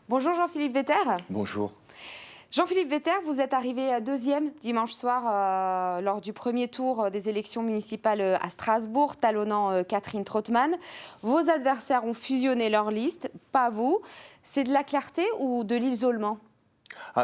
Bonjour Jean-Philippe Vetter. Bonjour. Jean-Philippe Vetter, vous êtes arrivé deuxième dimanche soir lors du premier tour des élections municipales à Strasbourg, talonnant Catherine Trautmann. Vos adversaires ont fusionné leur liste, pas vous. C'est de la clarté ou de l'isolement ?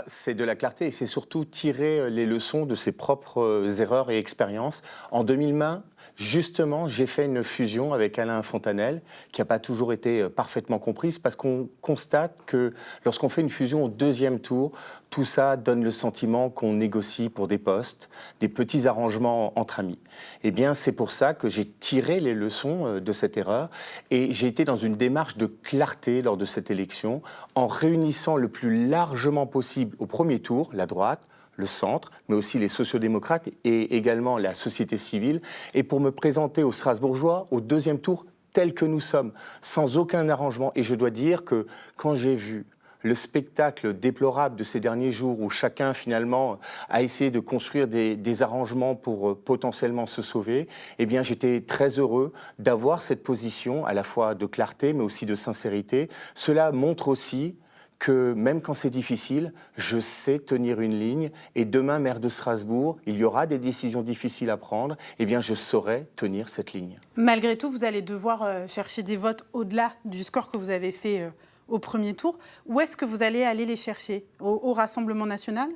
C'est de la clarté et c'est surtout tirer les leçons de ses propres erreurs et expériences. En 2020, justement, j'ai fait une fusion avec Alain Fontanel qui n'a pas toujours été parfaitement comprise parce qu'on constate que lorsqu'on fait une fusion au deuxième tour, tout ça donne le sentiment qu'on négocie pour des postes, des petits arrangements entre amis. Eh bien, c'est pour ça que j'ai tiré les leçons de cette erreur et j'ai été dans une démarche de clarté lors de cette élection en réunissant le plus largement possible au premier tour la droite, le centre, mais aussi les sociodémocrates et également la société civile, et pour me présenter aux Strasbourgeois au deuxième tour tel que nous sommes, sans aucun arrangement. Et je dois dire que quand j'ai vu le spectacle déplorable de ces derniers jours où chacun finalement a essayé de construire des arrangements pour potentiellement se sauver, eh bien j'étais très heureux d'avoir cette position à la fois de clarté mais aussi de sincérité. Cela montre aussi que même quand c'est difficile, je sais tenir une ligne et demain, maire de Strasbourg, il y aura des décisions difficiles à prendre, eh bien je saurai tenir cette ligne. Malgré tout, vous allez devoir chercher des votes au-delà du score que vous avez fait au premier tour. Où est-ce que vous allez aller les chercher ? Au Rassemblement national ?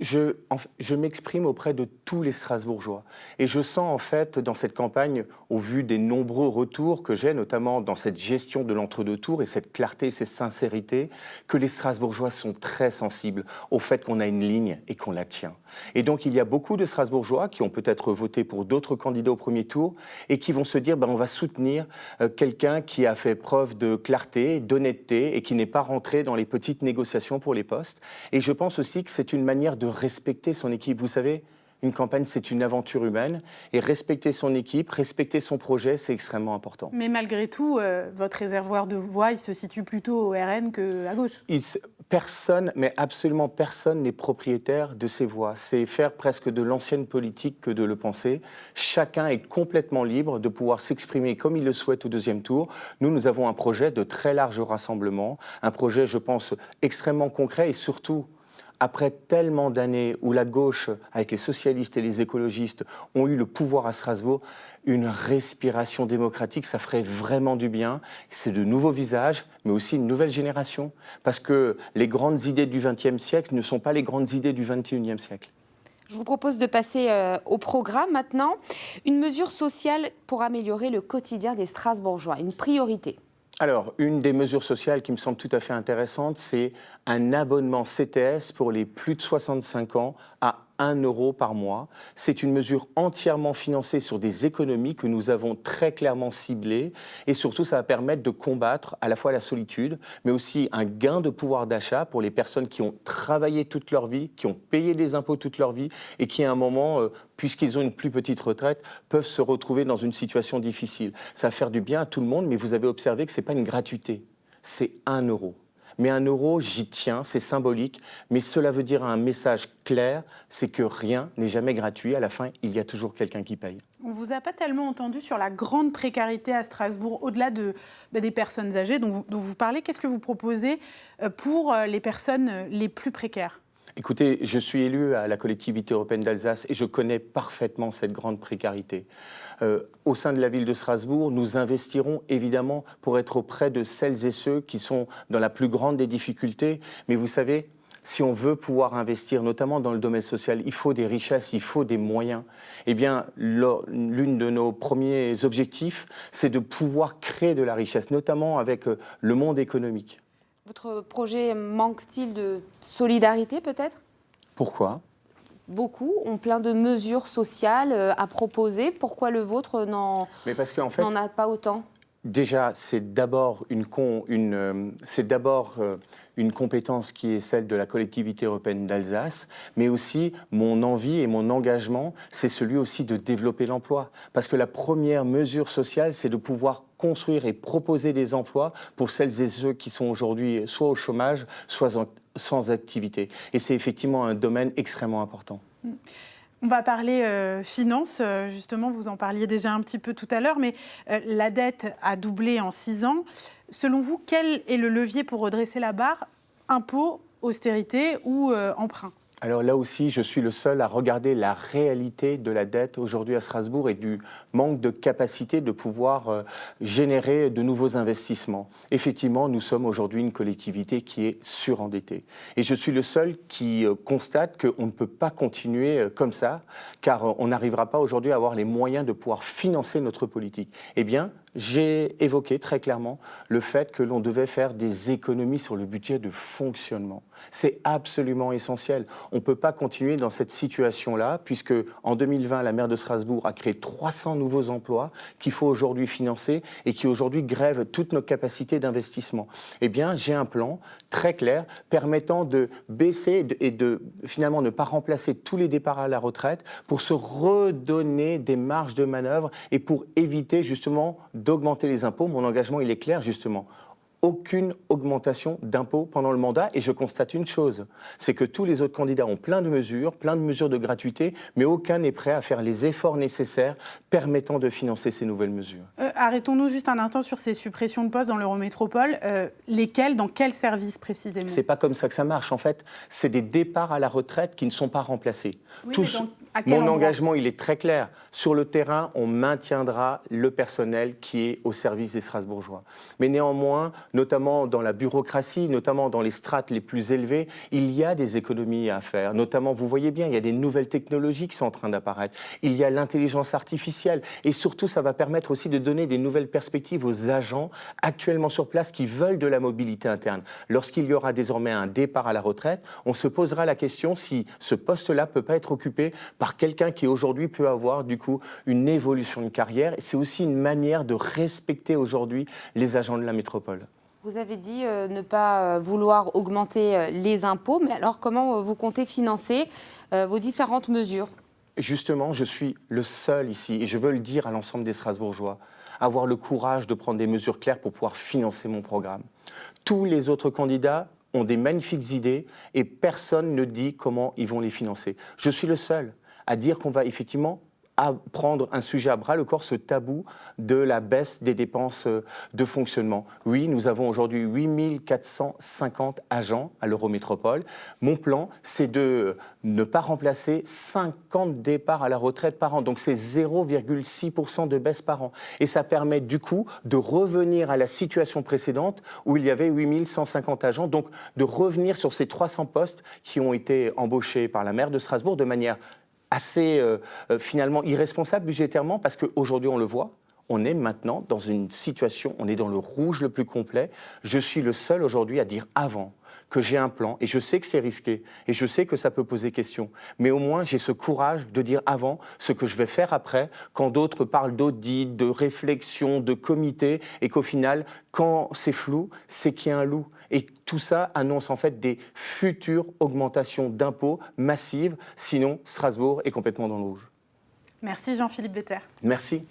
Je m'exprime auprès de tous les Strasbourgeois et je sens en fait dans cette campagne, au vu des nombreux retours que j'ai, notamment dans cette gestion de l'entre-deux tours et cette clarté et cette sincérité, que les Strasbourgeois sont très sensibles au fait qu'on a une ligne et qu'on la tient. Et donc il y a beaucoup de Strasbourgeois qui ont peut-être voté pour d'autres candidats au premier tour et qui vont se dire on va soutenir quelqu'un qui a fait preuve de clarté, d'honnêteté et qui n'est pas rentré dans les petites négociations pour les postes. Et je pense aussi que c'est une manière de respecter son équipe. Vous savez, une campagne, c'est une aventure humaine. Et respecter son équipe, respecter son projet, c'est extrêmement important. Mais malgré tout, votre réservoir de voix, il se situe plutôt au RN qu'à gauche. Personne, mais absolument personne n'est propriétaire de ses voix. C'est faire presque de l'ancienne politique que de le penser. Chacun est complètement libre de pouvoir s'exprimer comme il le souhaite au deuxième tour. Nous avons un projet de très large rassemblement, un projet, je pense, extrêmement concret et surtout, après tellement d'années où la gauche, avec les socialistes et les écologistes, ont eu le pouvoir à Strasbourg, une respiration démocratique, ça ferait vraiment du bien. C'est de nouveaux visages, mais aussi une nouvelle génération. Parce que les grandes idées du XXe siècle ne sont pas les grandes idées du XXIe siècle. Je vous propose de passer au programme maintenant. Une mesure sociale pour améliorer le quotidien des Strasbourgeois, une priorité. Alors, une des mesures sociales qui me semble tout à fait intéressante, c'est un abonnement CTS pour les plus de 65 ans à 1 € par mois. C'est une mesure entièrement financée sur des économies que nous avons très clairement ciblées et surtout ça va permettre de combattre à la fois la solitude mais aussi un gain de pouvoir d'achat pour les personnes qui ont travaillé toute leur vie, qui ont payé des impôts toute leur vie et qui à un moment, puisqu'ils ont une plus petite retraite, peuvent se retrouver dans une situation difficile. Ça va faire du bien à tout le monde mais vous avez observé que ce n'est pas une gratuité, c'est 1 €. Mais 1 €, j'y tiens, c'est symbolique, mais cela veut dire un message clair, c'est que rien n'est jamais gratuit. À la fin, il y a toujours quelqu'un qui paye. On ne vous a pas tellement entendu sur la grande précarité à Strasbourg, au-delà des personnes âgées dont vous parlez. Qu'est-ce que vous proposez pour les personnes les plus précaires ? Écoutez, je suis élu à la collectivité européenne d'Alsace et je connais parfaitement cette grande précarité. Au sein de la ville de Strasbourg, nous investirons évidemment pour être auprès de celles et ceux qui sont dans la plus grande des difficultés. Mais vous savez, si on veut pouvoir investir, notamment dans le domaine social, il faut des richesses, il faut des moyens. Eh bien, l'une de nos premiers objectifs, c'est de pouvoir créer de la richesse, notamment avec le monde économique. Votre projet manque-t-il de solidarité peut-être ? Pourquoi ? Beaucoup ont plein de mesures sociales à proposer. Pourquoi le vôtre n'en a pas autant ? Déjà, c'est d'abord une compétence qui est celle de la collectivité européenne d'Alsace, mais aussi mon envie et mon engagement, c'est celui aussi de développer l'emploi. Parce que la première mesure sociale, c'est de pouvoir construire et proposer des emplois pour celles et ceux qui sont aujourd'hui soit au chômage, soit sans activité. Et c'est effectivement un domaine extrêmement important. On va parler finances, justement, vous en parliez déjà un petit peu tout à l'heure, mais la dette a doublé en 6 ans. Selon vous, quel est le levier pour redresser la barre? Impôts, austérité ou emprunt? Alors là aussi, je suis le seul à regarder la réalité de la dette aujourd'hui à Strasbourg et du manque de capacité de pouvoir générer de nouveaux investissements. Effectivement, nous sommes aujourd'hui une collectivité qui est surendettée. Et je suis le seul qui constate qu'on ne peut pas continuer comme ça, car on n'arrivera pas aujourd'hui à avoir les moyens de pouvoir financer notre politique. Eh bien, j'ai évoqué très clairement le fait que l'on devait faire des économies sur le budget de fonctionnement. C'est absolument essentiel. On ne peut pas continuer dans cette situation-là, puisque en 2020, la maire de Strasbourg a créé 300 nouveaux emplois qu'il faut aujourd'hui financer et qui aujourd'hui grèvent toutes nos capacités d'investissement. Eh bien, j'ai un plan très clair permettant de baisser et de finalement ne pas remplacer tous les départs à la retraite pour se redonner des marges de manœuvre et pour éviter justement d'augmenter les impôts. Mon engagement, il est clair, justement. Aucune augmentation d'impôts pendant le mandat. Et je constate une chose, c'est que tous les autres candidats ont plein de mesures de gratuité, mais aucun n'est prêt à faire les efforts nécessaires permettant de financer ces nouvelles mesures. Arrêtons-nous juste un instant sur ces suppressions de postes dans l'Eurométropole. Lesquels, dans quels services précisément? C'est pas comme ça que ça marche. En fait, c'est des départs à la retraite qui ne sont pas remplacés. Oui, Mon engagement, il est très clair. Sur le terrain, on maintiendra le personnel qui est au service des Strasbourgeois. Mais néanmoins, notamment dans la bureaucratie, notamment dans les strates les plus élevées, il y a des économies à faire. Notamment, vous voyez bien, il y a des nouvelles technologies qui sont en train d'apparaître. Il y a l'intelligence artificielle. Et surtout, ça va permettre aussi de donner des nouvelles perspectives aux agents actuellement sur place qui veulent de la mobilité interne. Lorsqu'il y aura désormais un départ à la retraite, on se posera la question si ce poste-là ne peut pas être occupé par quelqu'un qui aujourd'hui peut avoir du coup une évolution de carrière. C'est aussi une manière de respecter aujourd'hui les agents de la métropole. Vous avez dit ne pas vouloir augmenter les impôts, mais alors comment vous comptez financer vos différentes mesures? Justement, je suis le seul ici, et je veux le dire à l'ensemble des Strasbourgeois, avoir le courage de prendre des mesures claires pour pouvoir financer mon programme. Tous les autres candidats ont des magnifiques idées et personne ne dit comment ils vont les financer. Je suis le seul à dire qu'on va effectivement à prendre un sujet à bras le corps, ce tabou de la baisse des dépenses de fonctionnement. Oui, nous avons aujourd'hui 8450 agents à l'Eurométropole. Mon plan, c'est de ne pas remplacer 50 départs à la retraite par an. Donc c'est 0,6% de baisse par an. Et ça permet du coup de revenir à la situation précédente où il y avait 8150 agents. Donc de revenir sur ces 300 postes qui ont été embauchés par la maire de Strasbourg de manière assez finalement irresponsable budgétairement, parce qu'aujourd'hui on le voit, on est maintenant dans une situation, on est dans le rouge le plus complet. Je suis le seul aujourd'hui à dire avant que j'ai un plan, et je sais que c'est risqué, et je sais que ça peut poser question, mais au moins j'ai ce courage de dire avant ce que je vais faire après, quand d'autres parlent d'audit, de réflexion, de comité, et qu'au final, quand c'est flou, c'est qu'il y a un loup. Et tout ça annonce en fait des futures augmentations d'impôts massives, sinon Strasbourg est complètement dans le rouge. Merci Jean-Philippe Vetter. Merci.